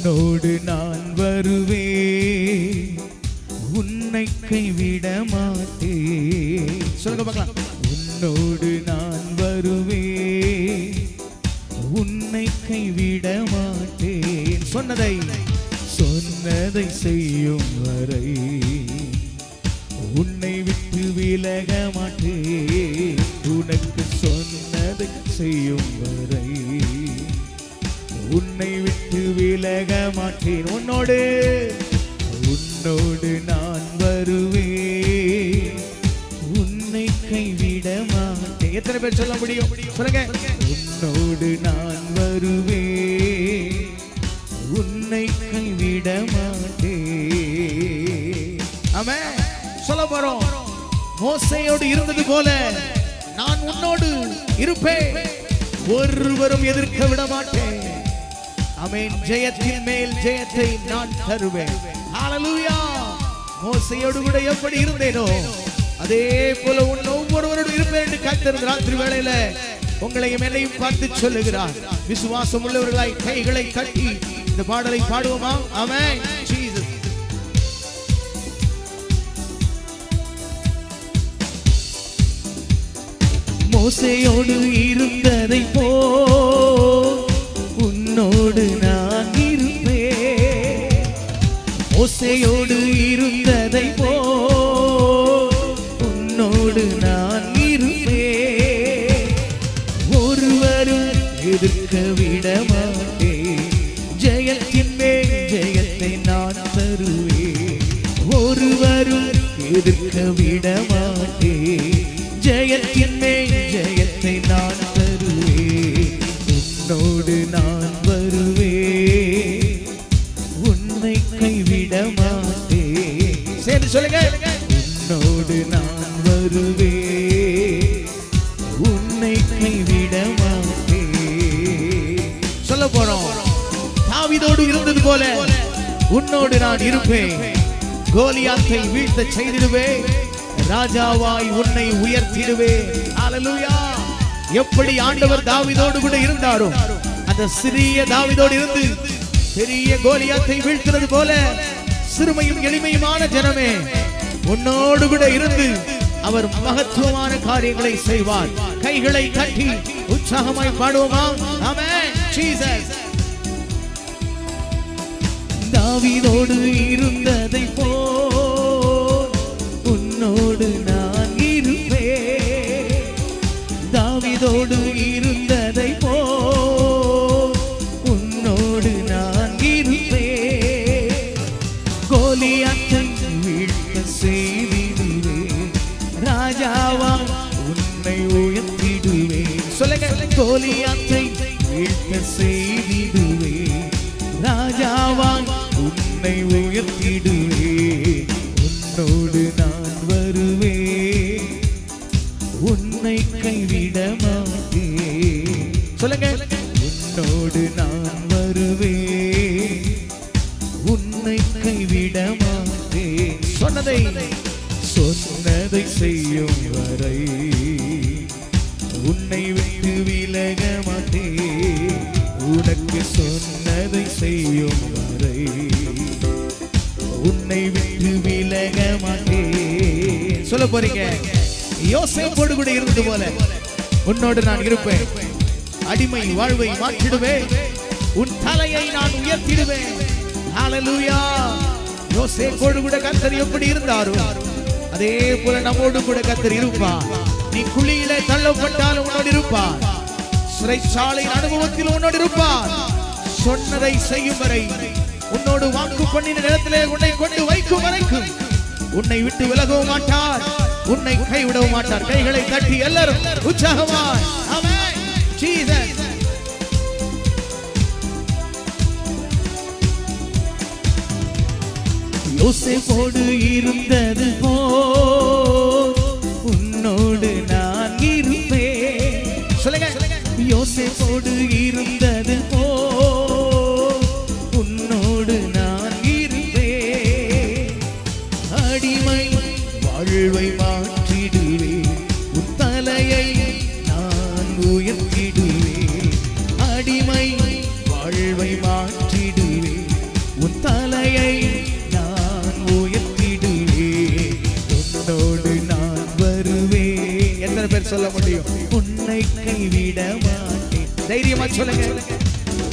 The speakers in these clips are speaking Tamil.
உன்னோடு நான் வருவேன், உன்னை கைவிட மாட்டேன். சொல்லுங்க பார்க்கலாம். உன்னோடு நான் வருவேன், உன்னை கைவிட மாட்டேன். சொன்னதை செய்யும் வரை உன்னை விட்டு விலக மாட்டேன். உனக்கு சொன்னதை செய்யும் வரை உன்னை விட்டு விலக மாட்டேன். உன்னோடு நான் வருவேன், உன்னை கைவிட மாட்டேன். எத்தனை பேர் சொல்ல முடியும்? சொல்லுங்க. உன்னோடு நான் வருவேன், உன்னை கைவிட மாட்டேன். ஆமென். சொல்ல போறோம். மோசேயோடு இருந்தது போல நான் உன்னோடு இருப்பேன், ஒருவரும் எதிர்க்க விட மாட்டேன். ஆமென். ஜெயத்தின் மேல் ஜெயத்தை நான் தருவேன். ஹல்லேலூயா. மோசேயோடு கூட எப்படி இருந்தேனோ அதே போல ஒவ்வொருவரோடு இருப்பேன் என்று கர்த்தர் ராத்திரி வேளையில உங்களையும் என்னையும் பார்த்து சொல்லுகிறார். விசுவாசம் உள்ளவர்களாய் கைகளை கட்டி இந்த பாடலை பாடுவோமா? ஆமென். ஜீசஸ். மோசேயோடு இருந்ததை போல் உன்னோடு நான் இருப்பேன். மோசேயோடு இருந்ததை போல் உன்னோடு நான் இருப்பேன், ஒருவரும் எதிர்க்க விட மாட்டேன். ஜெயத்தின் மேல் ஜெயத்தை நான் தருவேன், ஒருவரும் எதிர்க்க விட மாட்டேன். ஜெயத்தின் மேல் ஜெயத்தை நான் தருவேன். உன்னோடு நான் வருவேன், உன்னை கைவிட மாட்டேன். சரி சொல்லுங்க. உன்னோடு நான் வருவேன், உன்னை கைவிட மாட்டேன். சொல்ல போறோம். தாவீதோடு இருந்தது போல உன்னோடு நான் இருப்பேன், கோலியாத்தை வீழ்த்த செய்திடுவேன், ராஜாவாய் உன்னை உயர்த்திடுவேன். ஹல்லேலூயா. எப்படி ஆண்டவர் தாவீதோடு கூட இருந்தாரோ அந்த சிறிய தாவீதோடு இருந்து பெரிய கோலியாத்தை வீழ்த்தினது போல சிறுமையும் எளிமையுமான ஜனமே உன்னோடு கூட இருந்து அவர் மகத்துவமான காரியங்களை செய்வார். கைகளை கட்டி உற்சாகமாய் பாடுவோமா? ஆமென். ஜீசஸ். தாவீதோடு இருந்ததை போல் உன்னோடு நான் இருப்பேன். தாவீதோடு இருந்ததை போல் உன்னோடு நான் இருப்பேன், கோலியாத்தை வீழ்த்த செய்திடுவேன், ராஜாவா உன்னை உயர்த்திடுவேன். சொல்லுங்க. கோலியாத்தை வீழ்த்த செய்திடுவேன், ராஜாவா உன்னை உயர்த்திடுவேன். உன்னோடு நான் வருவேன், உன்னை கைவிட மாட்டேன். சொல்லுங்க. உன்னோடு நான் வருவேன், உன்னை கைவிட மாட்டேன். சொன்னதை செய்யும் வரை உன்னை விட்டு விலக மாட்டேன். உனக்கு சொன்னதை செய்யும் வரை உன்னை விட்டு விலக மாட்டேன். சொல்ல போறீங்க. யோசேப்போடு கூட இருந்தது போல உன்னோடு நான் இருப்பேன், அடிமை வாழ்வை மாற்றிடுவேன், உன் தலையை நான் உயர்த்திடுவேன். ஹல்லேலூயா. யோசேப்போடு கூட கர்த்தர் எப்படி இருந்தாரோ அதே போல நம்மோடு கூட கர்த்தர் இருப்பார். நீ குழியிலே தள்ளப்பட்டாலும் உன்னோடு இருப்பார், சிறைச்சாலை அனுபவத்தில் உன்னோடு இருப்பார். சொன்னதை செய்யும் வரை உன்னோடு வாக்கு பண்ணின இடத்திலே உன்னை கொண்டு வைக்கும் வரைக்கும் உன்னை விட்டு விலகவும் மாட்டார், உன்னை கைவிடவும் மாட்டார். கைகளை தட்டி எல்லாரும் உற்சாகமாய் ஆமென். ஜீசஸ். யோசேப்போடு இருந்தது போல் உன்னோடு நான் இருப்பேன். சொல்லுங்க. யோசேப்போடு இருந்தது போல் உன்னோடு நான் இருப்பேன், அடிமை வாழ்வை மாற்றிடுவேன், உன் தலையை நான் உயர்த்திடுவேன். அடிமை வாழ்வை மாற்றிடுவேன், பேர் சொல்ல முடியும்? உன்னை கைவிட மாட்டேன். தைரியமா சொல்லுங்க.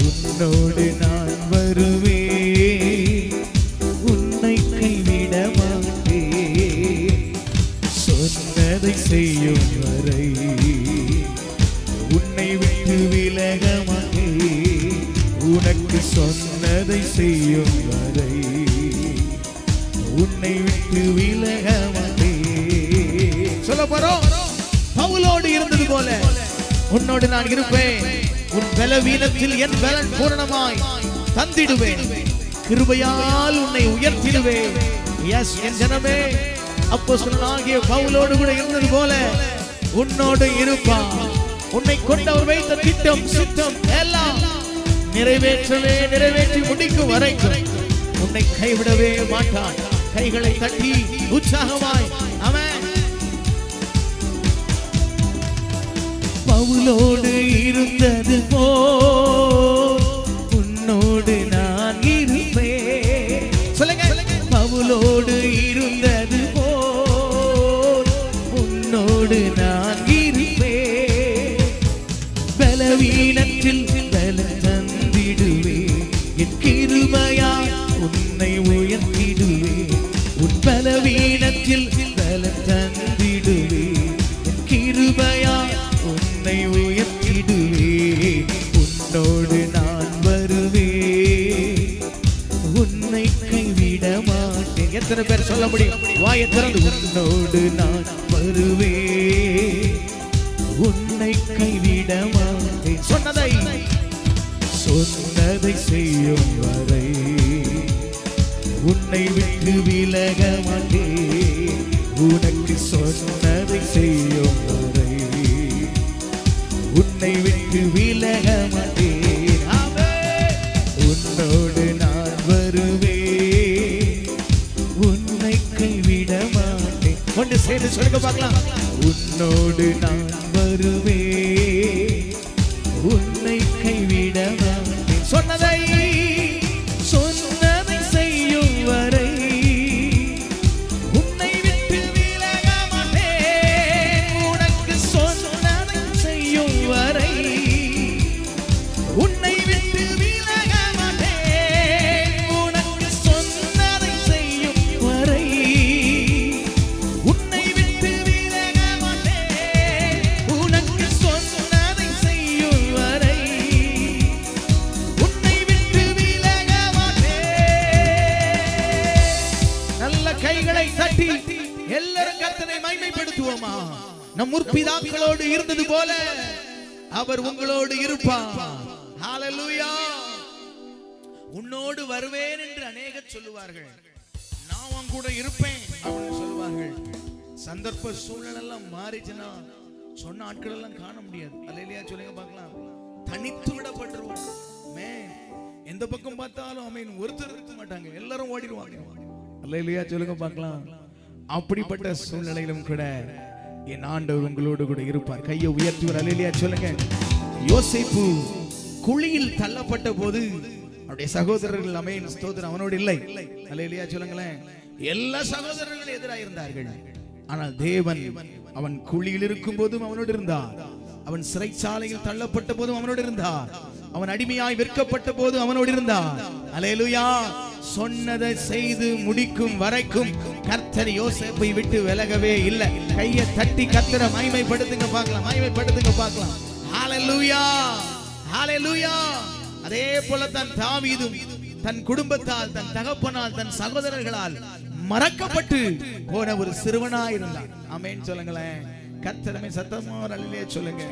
உன்னோடு நான் வருவேன், உன்னை கைவிட மாட்டேன், சொன்னதை செய்யும் வரை உன்னை விட்டு விலக மாட்டேன், உனக்கு சொன்னதை செய்யும் வரை உன்னை விட்டு விலக மாட்டேன். சொல்ல போறோம், பவுலோடு இருந்தது போல உன்னோடு நான் இருப்பேன், உன் பலவீனத்தில் என் பலன் பூரணமாய் தந்திடுவேன், கிருபையால் உன்னை உயர்த்திடுவேன். எஸ் என் ஜனமே, அப்போஸ்தலனாகிய பவுலோடு கூட இருந்தது போல உன்னோடு இருப்பான். உன்னை கொண்டு அவர் வைத்த திட்டம் சித்தம் எல்லாம் நிறைவேற்றி முடிக்கும் வரைக்கும் உன்னை கைவிடவே மாட்டான். கைகளை தட்டி உற்சாகமாய் ஆமென். பவுலோடு இருந்தது போல் உன்னோடு நான் இருப்பேன். சொல்லுங்க. பவுலோடு இருந்தது போல் உன்னோடு நான் இருப்பேன், பலவீனத்தில் பலம் தந்திடுவேன், என் கிருபையால் உன்னை உயர்த்திடுவேன், உன் பலவீனத்தில் பலம் தந்திடுவேன், என் கிருபையால் உன்னை உயர்த்திடுவேன், உன்னோடு நான் வருவேன், உன்னை கைவிட மாட்டேன். எத்தனை பேர் சொல்ல முடியும்? வாயை திறந்து உன்னோடு நான் வருவேன், உன்னை கைவிட மாட்டேன், சொன்னதை செய்யும் வரை உன்னை விட்டு விலக மாட்டேன், உனக்கு சொன்னதை செய்யும் வரை உன்னை விட்டு விலக மாட்டேன். உன்னோடு நான் வருவேன், உன்னை கைவிட மாட்டேன். ஒன்று சேர்ந்து சொல்லுங்க பார்க்கலாம். உன்னோடு நான் வருவேன், உன்னை கைவிட மாட்டேன், சொன்னதை செய்யும் வரை உன்னை விட்டு விலக மாட்டேன், உனக்கு சொன்னதை செய்யும் வரை உன்னை விட்டு விலக மாட்டேன், உனக்கு சொன்னதை செய்யும் வரை உன்னை விட்டு விலக மாட்டேன், உனக்கு சொன்னதை செய்யும் வரை உன்னை விட்டு விலக மாட்டேன். நல்ல கைகளை தட்டி எல்லாரும் கர்த்தரை மகிமைப்படுத்துவோமா? நம் முற்பிதாக்களோடு இருந்தது போல அவர் உங்களோடு இருப்பார். ஹalleluya. உன்னோடு வருவேன் என்று அநேகர் சொல்லுவார்கள், நான் உன் கூட இருப்பேன் அப்படின்னு சொல்லுவார்கள். சந்தர்ப்ப சூழ்நிலை எல்லாம் மாறிச்சுன்னா சொன்ன ஆட்கள் எல்லாம் காண முடியாது. அல்லேலூயா சொல்லுங்க பார்க்கலாம். தனித்து விடப்பட்டுருவோம். எந்த பக்கம் பார்த்தாலும் ஆமென், ஒருத்தர் இருக்க மாட்டாங்க, எல்லாரும் ஓடிடுவாங்க. அல்லேலூயா சொல்லுங்க பார்க்கலாம். அப்படிப்பட்ட சூழ்நிலையிலும் கூட என் ஆண்டவர் உங்களோடு கூட இருப்பார். கையை உயர்த்துவார். அல்லேலூயா சொல்லுங்க. யோசேப்பு குழியில் தள்ளப்பட்ட போது அவருடைய சகோதரர்கள் ஆமென் ஸ்தோத்திரம் அவனோடு இல்லை. அல்லேலூயா சொல்லுங்களேன். எல்லா சகோதரர்களும் எதிராக இருந்தார்கள், ஆனால் தேவன் அவன் குழியில் இருக்கும் போதும் அவனோடு இருந்தார், அவன் சிறைச்சாலையில் தள்ளப்பட்ட போதும் அவனோடு இருந்தார், அவன் அடிமையாய் விற்கப்பட்ட போது அவனோடு இருந்தார். அல்லேலூயா. சொன்னதை செய்து முடிக்கும் வரைக்கும் கர்த்தர் யோசேப்பை விட்டு விலகவே இல்லை. கையை தட்டி கர்த்தரை மகிமைப்படுத்துங்க பார்க்கலாம், மகிமைப்படுத்துங்க பார்க்கலாம். ஹalleluya, ஹalleluya. அதே போல தான் தாவீதும் தன் குடும்பத்தால், தன் தகப்பனால், தன் சகோதரர்களால் மறக்கப்பட்டு போன ஒரு சிறுவனாய் இருந்தான். ஆமென் சொல்லுங்களேன். கர்த்தரமே சத்தமா அல்லேலூயா சொல்லுங்க.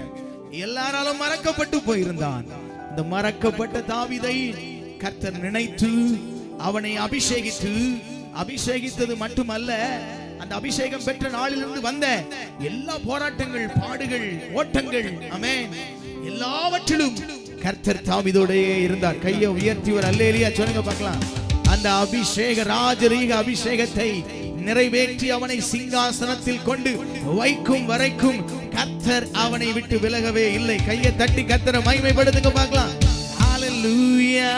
எல்லாராலும் மறக்கப்பட்டு போயிருந்தான். இந்த மறக்கப்பட்ட தாவீதை கர்த்தர் நினைத்து அவனை அபிஷேகித்தது மட்டுமல்ல, அந்த அபிஷேகம் பெற்ற நாளிலிருந்து வந்த எல்லா போராட்டங்கள், பாடுகள், ஓட்டங்கள், ஆமென், எல்லாவற்றிலும் கர்த்தர் தாவீதோடே இருந்தார். கையை உயர்த்தி ஒரு அல்லேலூயா சொல்லுங்க பார்க்கலாம். அந்த அபிஷேக ராஜரீக அபிஷேகத்தை நிறைவேற்றி அவனை சிங்காசனத்தில் கொண்டு வைக்கும் வரைக்கும் கர்த்தர் அவனை விட்டு விலகவே இல்லை. கையை தட்டி கர்த்தரை மகிமைப்படுத்துங்க பார்க்கலாம். ஹalleluya.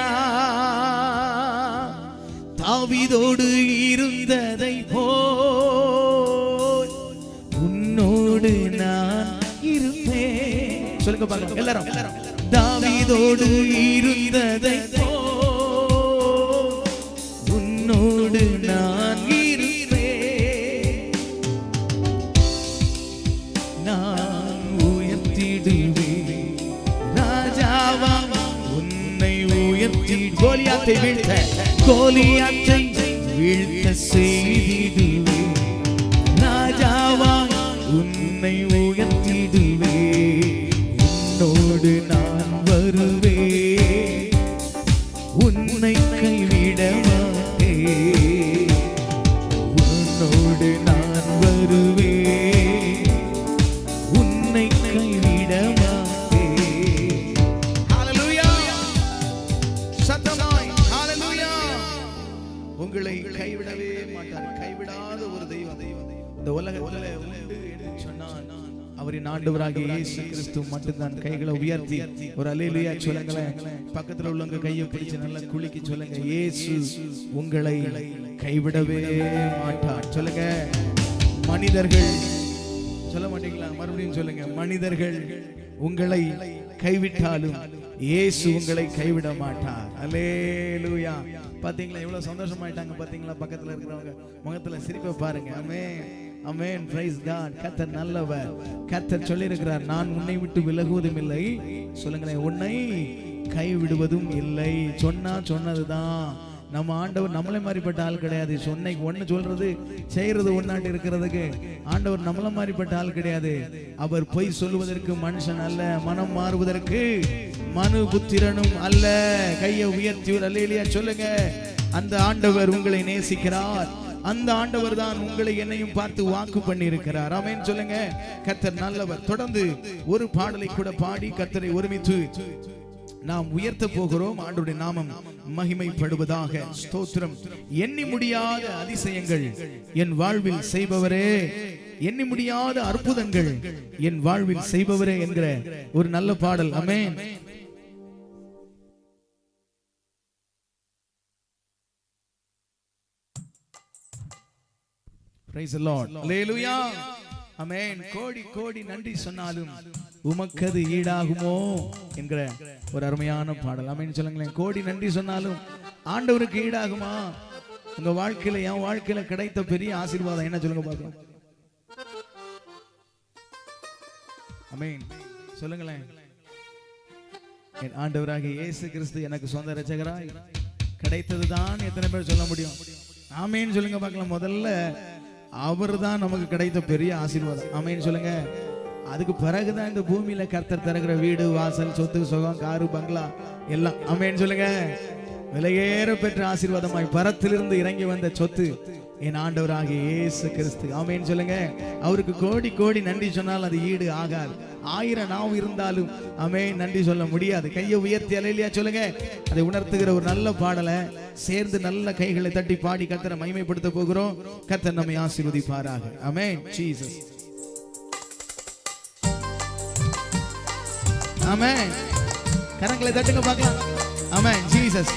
தாவீதோடு இருந்ததை போல் உன்னோடு நான் சொல்லுங்க பாருங்க எல்லாரும். தாவீதோடு இருந்ததை உன்னோடு நான் இருப்பேன், நான் உயர்த்திடுவேன் ராஜாவா உன்னை உயர்த்தி. கோலியாத்தை வீழ்த்த செய்திடுவேன் ராஜாவா உன்னை உயர்த்திடுவேன். என்னோடு நான் வருவேன், உன்னை கைவிட மாட்டேன். உன்னோடு நான் வருவேன், உன்னை கைவிட மாட்டேன். ஹல்லேலூயா, சத்தமாய் ஹல்லேலூயா. உங்களை கைவிடவே மாட்டார். கைவிடாத ஒரு தெய்வம் இந்த உலகத்துல உண்டு என்று சொன்னான். அவரின் ஆண்டவராகிய இயேசு கிறிஸ்து மட்டும்தான். கைகளை உயர்த்தி ஒரு அல்லேலூயா சொல்லுங்களேன். பக்கத்துல உள்ளவங்க கையை பிடிச்சு நல்லா குலுக்கி சொல்லுங்க, இயேசு உங்களை கைவிடவே மாட்டார். சொல்லுங்க. மனிதர்கள் சொல்ல மாட்டீங்களா? மறுபடியும் சொல்லுங்க. மனிதர்கள் உங்களை கைவிட்டாலும் இயேசு உங்களை கைவிட மாட்டார். அல்லேலூயா. பாத்தீங்களா எவ்வளவு சந்தோஷமாயிட்டாங்க பாத்தீங்களா? பக்கத்துல இருக்கிறவங்க முகத்துல சிரிப்பை பாருங்க. ஆமென், ஆமென், பிரைஸ் காட். கர்த்தர் நல்லவர். கர்த்தர் சொல்லி இருக்கிறார், நான் உன்னை விட்டு விலகுவதும் இல்லை, சொல்லுங்களேன், உன்னை கைவிடுவதும் இல்லை. சொன்னதுதான். நம்ம ஆண்டவர் நம்மளே மாதிரிப்பட்ட ஆள் கிடையாது. சொன்னைக்கு ஒண்ணு சொல்றது செய்யறது ஒன்னாட்டு இருக்கிறதுக்கு ஆண்டவர் நம்மள மாதிரிப்பட்ட ஆள் கிடையாது. அவர் பொய் சொல்லுவதற்கு மனுஷன் அல்ல, மனம் மாறுவதற்கு மனு புத்திரனும் அல்ல. கையை உயர்த்தி அல்லேலூயா சொல்லுங்க. அந்த ஆண்டவர் உங்களை நேசிக்கிறார். அந்த ஆண்டவர் தான் உங்களை என்னையும் பார்த்து வாக்கு பண்ணி இருக்கிறார். ஆமென் சொல்லுங்க. கர்த்தர் நல்லவர். தொடர்ந்து ஒரு பாடலை கூட பாடி கர்த்தரை ஒருமித்து நாம் உயர்த்த போகிறோம். ஆண்டவருடைய நாமம் மகிமைப்படுவதாக. ஸ்தோத்திரம். எண்ணி முடியாத அதிசயங்கள் என் வாழ்வில் செய்பவரே, எண்ணி முடியாத அற்புதங்கள் என் வாழ்வில் செய்பவரே என்கிற ஒரு நல்ல பாடல். ஆமென். Praise the Lord. Hallelujah. Amen. கோடி கோடி நன்றி சொன்னாலும் உமக்கது ஈடாகுமோ என்கிற ஒரு அருமையான பாடல். ஆமென் சொல்லுங்களேன். கோடி நன்றி சொன்னாலும் ஆண்டவருக்கு ஈடாகுமா? உங்க வாழ்க்கையில, என் வாழ்க்கையில கிடைத்த பெரிய ஆசீர்வாதம் என்ன சொல்லுங்க பாக்கலாம். ஆமென் சொல்லுங்களேன். என் ஆண்டவராகிய இயேசு கிறிஸ்து எனக்கு சொந்த இரட்சகராய் கிடைத்ததுதான் எத்தனை பேர் சொல்ல முடியும்? ஆமென் சொல்லுங்க பார்க்கலாம். முதல்ல அவர் தான் நமக்கு கிடைத்த பெரிய ஆசீர்வாதம். ஆமென் சொல்லுங்க. அதுக்கு பிறகுதான் இந்த பூமியில கர்த்தர் தருகிற வீடு, வாசல், சொத்து, சுகம், காரு, பங்களா எல்லாம். ஆமென் சொல்லுங்க. விலையேற பெற்ற ஆசீர்வாதமாய் பரத்திலிருந்து இறங்கி வந்த சொத்து என் ஆண்டவராகிய இயேசு கிறிஸ்து. ஆமென் சொல்லுங்க. அவருக்கு கோடி கோடி நன்றி சொன்னால் அது ஈடு ஆகாது. 1000 நாவு இருந்தாலும் ஆமென் நன்றி சொல்ல முடியாது. கையை உயர்த்தி அல்லேலூயா சொல்லுங்க. அதை உணர்த்துகிற ஒரு நல்ல பாடலை சேர்ந்து நல்ல கைகளை தட்டி பாடி கர்த்தரை மகிமைப்படுத்த போகிறோம். கர்த்தர் நம்மை ஆசீர்வதிப்பாராக. ஆமென். ஜீசஸ். ஆமென். கரங்களை தட்டுங்க பார்க்கலாம். ஆமென். ஜீசஸ்.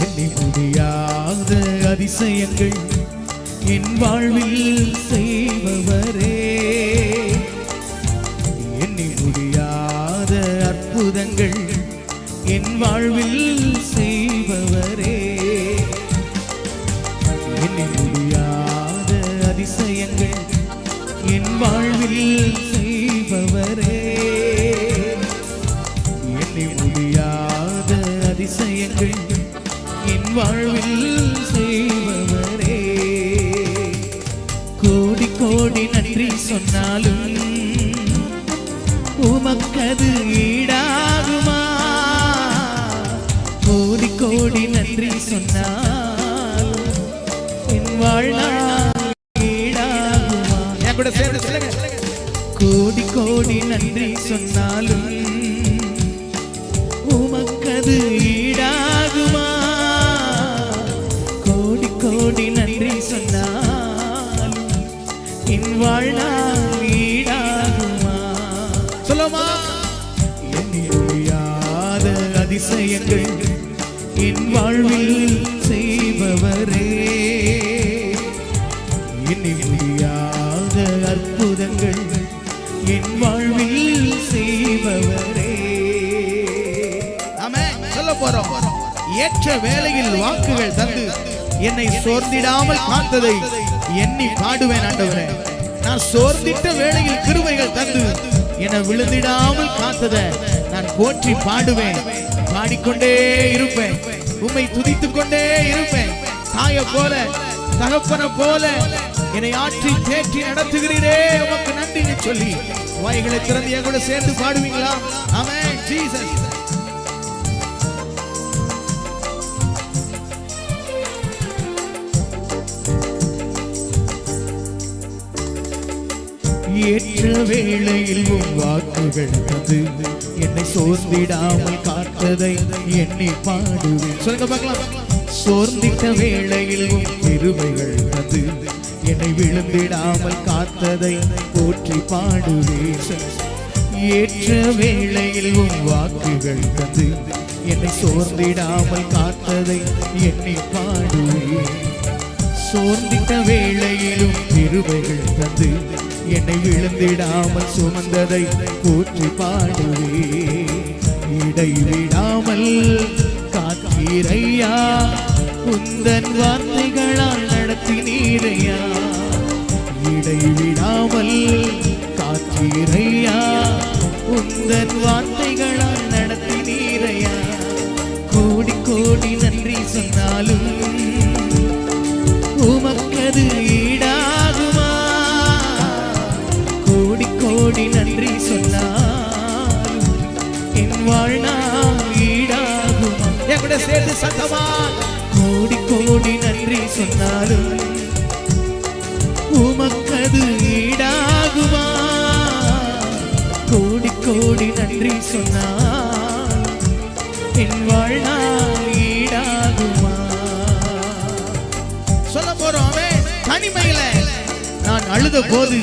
எண்ணி முடியாத அதிசயங்கள் என் வாழ்வில் செய்பவரே, எண்ணி முடியாத அற்புதங்கள் என் வாழ்வில் செய்பவரே, எண்ணி முடியாத அதிசயங்கள் என் வாழ்வில் செய்பவரே, எண்ணி முடியாத அதிசயங்கள் என் வாழ்வில் செய்பவரே. கோடி கோடி நன்றி சொன்னாலும் உமக்கது ஈடாகுமா? கோடி கோடி நன்றி சொன்னாலும் என் வாழ்நாள் ஈடாகுமா? என் கூட சேர்ந்து சொல்லுங்க. கோடி கோடி நன்றி சொன்னாலும் உமக்கது ஈடாகுமா? கோடி கோடி நன்றி சொன்னாலும் வாழ்நாள் ஈடாகுமா? சொல்லுமா. எண்ணி முடியாத அதிசயங்கள் என் வாழ்வில் செய்பவரே, எண்ணி முடியாத அற்புதங்கள் என் வாழ்வில் செய்பவரே. ஆமென். சொல்ல போறோம். ஏற்ற வேளையில் வாக்குகள் தந்து என்னை சோர்ந்திடாமல் காத்ததை எண்ணி பாடுவேன் ஆண்டவரே. நான் சோர்ந்திட்ட வேளையில் கிருபைகள் தந்து என்னை விழுந்திடாமல் காத்ததை நான் போற்றி பாடுவேன். பாடிக்கொண்டே இருப்பேன். உம்மை துதித்துக் கொண்டே இருப்பேன். தாய போல தகப்பன போல என்னை ஆற்றி தேற்றி நடத்துகிறீரே, உமக்கு நன்றி சொல்லி வாய்களை திறந்து என் கூட சேர்ந்து பாடுவீங்களா? ஆமென். ஜீசஸ். ஏற்ற வேளையில் உன் வாக்குகள் தந்து என்னை சோர்ந்திடாமல் காத்ததை எண்ணி பாடுவேன். சொல்லுங்க பார்க்கலாம். சோர்ந்திட்ட வேளையில் உன் கிருபைகள் தந்து என்னை விழுந்திடாமல் காத்ததை போற்றி பாடுவேன். ஏற்ற வேளையில் உன் வாக்குகள் தந்து என்னை சோர்ந்திடாமல் காத்ததை எண்ணி பாடுவேன். சோர்ந்திட்ட வேளையிலும் கிருபைகள் தந்து என்னை விழுந்திடாமல் சுமந்ததை போற்றி பாடுவேன். இடைவிடாமல் காத்தீரையா, உந்தன் வார்த்தைகளால் நடத்தினீரையா. இடைவிடாமல் காத்தீரையா, உந்தன் வார்த்தைகளால் நடத்தினீரையா. கோடி கோடி நன்றி சொன்னாலும் உமக்கது ஈடாகுமா? கோடி கோடி நன்றி சொன்னாலும் என் வாழ்நாள் ஈடாகுமா? என் கூட சேர்ந்து சத்தமா. கோடி கோடி நன்றி சொன்னாலும் உமக்கது ஈடாகுமா? கோடி கோடி நன்றி சொன்னால் என் வாழ்நாள் ஈடாகுமா? சொல்ல போறோமே. தனிமையில நான் அழுத போது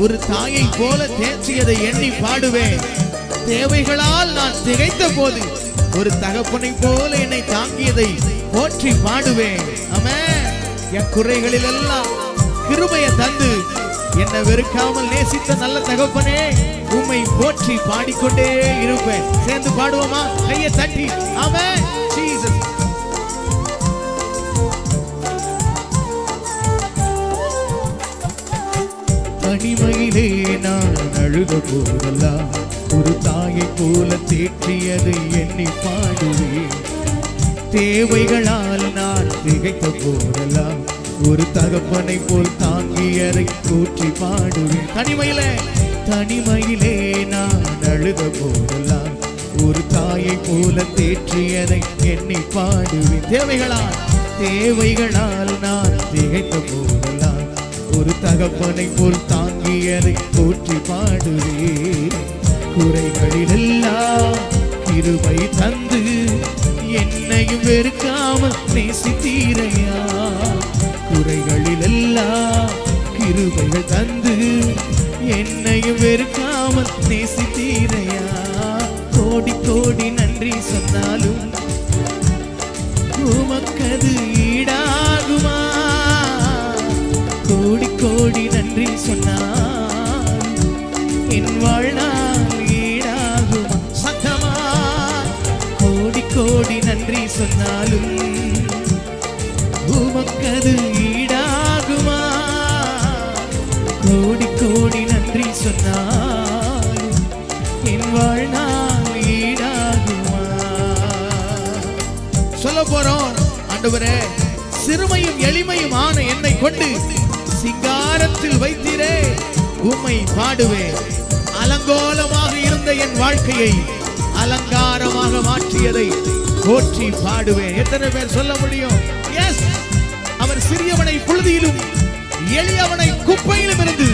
ஒரு தாயை போல தேற்றியதை எண்ணி பாடுவேன். தேவைகளால் நான் திகைத்த போது ஒரு தகப்பனை போல என்னை தாங்கியதை போற்றி பாடுவேன். ஆமென். என் குறைகளில் எல்லாம் கிருபையை தந்து என்னை வெறுக்காமல் நேசித்த நல்ல தகப்பனே, உம்மை போற்றி பாடிக்கொண்டே இருப்பேன். சேர்ந்து பாடுவோமா? கையை தட்டி. ஆமென். ஜீசஸ். தனிமையிலே நான் அழுத போதெல்லாம் ஒரு தாயை போல தேற்றியதை எண்ணி பாடுவேன். தேவைகளால் நான் திகைத்த போதெல்லாம் ஒரு தகப்பனை போல் தாங்கியதை போற்றி பாடுவேன். தனிமையிலே நான் அழுத போதெல்லாம் ஒரு தாயை போல தேற்றியதை எண்ணி பாடுவேன். தேவைகளால் நான் திகைத்த போதெல்லாம் ஒரு தகப்பனை போல் தாங்கியதை போற்றி பாடுவேன். குறைகளிலெல்லாம் கிருபை தந்து என்னையும் வெறுக்காமல் நேசித்தீரையா. குறைகளிலெல்லாம் கிருபைகள் தந்து என்னையும் வெறுக்காமல் நேசித்தீரையா. கோடி கோடி நன்றி சொன்னாலும் உமக்கது ஈடாகுமா? கோடி கோடி நன்றி சொன்னால் என் வாழ்நாள் ஈடாகுமா? சத்தமா. கோடி கோடி நன்றி சொன்னாலும் உமக்கது ஈடாகுமா? கோடி கோடி நன்றி சொன்னால் என் வாழ்நாள் ஈடாகுமா? சொல்ல போறோம். ஆண்டவரே, சிறுமையும் எளிமையும் ஆன என்னை கொண்டு சிங்காரத்தில் வைத்தீரே, உம்மை பாடுவேன். அலங்கோலமாக இருந்த என் வாழ்க்கையை அலங்காரமாக மாற்றியதை போற்றி பாடுவேன். எத்தனை பேர் சொல்ல முடியும்? எஸ். அவர் சிறியவனை புழுதியிலும் எளியவனை குப்பையிலும் இருந்து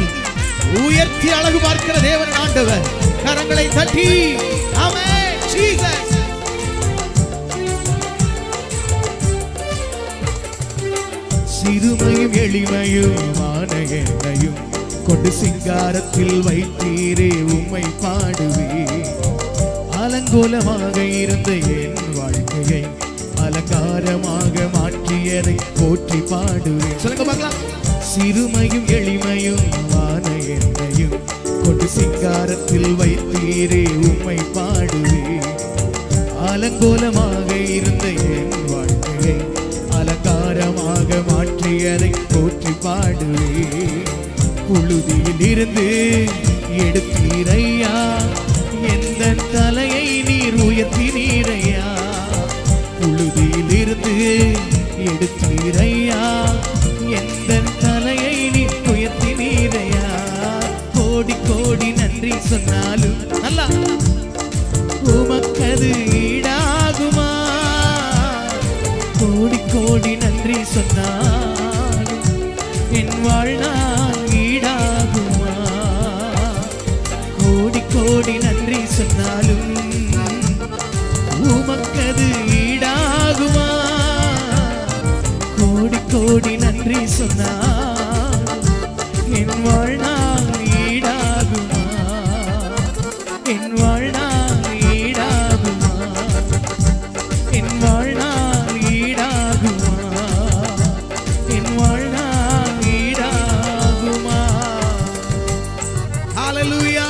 உயர்த்தி அழகு பார்க்கிற தேவன் ஆண்டவர். கரங்களை தட்டி ஆமென். ஜீசஸ். சிறுமையும் எளிமையும் ஆன என்னையும் கொண்டு சிங்காரத்தில் வைத்தீரே உம்மை பாடுவே. அலங்கோலமாக இருந்த என் வாழ்க்கையை அலங்காரமாக மாற்றியதை போற்றி பாடுவேன். சொல்லுங்க பார்க்கலாம். சிறுமையும் எளிமையும் ஆன என்னையும் கொண்டு சிங்காரத்தில் வைத்தீரே உம்மை பாடுவே. அலங்கோலமாக இருந்த என் வாழ்க்கையை அலங்காரமாக மாற்றியதை போற்றி பாடுவே. புழுதியில் இருந்து எடுத்தீரையா, எந்த தலையை நீர் உயர்த்தினீரையா. புழுதியில் இருந்து எடுத்தீரையா, எந்த தலையை நீர் உயர்த்தினீரையா. கோடி கோடி நன்றி சொன்னாலும் நல்லா உமக்கது ஈடாகுமா. கோடி கோடி நன்றி சொன்னாலும் என் வாழ்நாள் ஈடாகுமா. கோடி கோடி நன்றி சொன்னாலும் உமக்கது ஈடாகுமா. கோடி கோடி நன்றி சொன்னாலும் என் வாழ்நாள் ஈடாகுமா. என் வாழ்நாள் ஈடாகுமா. என் வாழ்நாள் ஈடாகுமா. என் வாழ்நாள் ஈடாகுமா. ஹல்லேலூயா.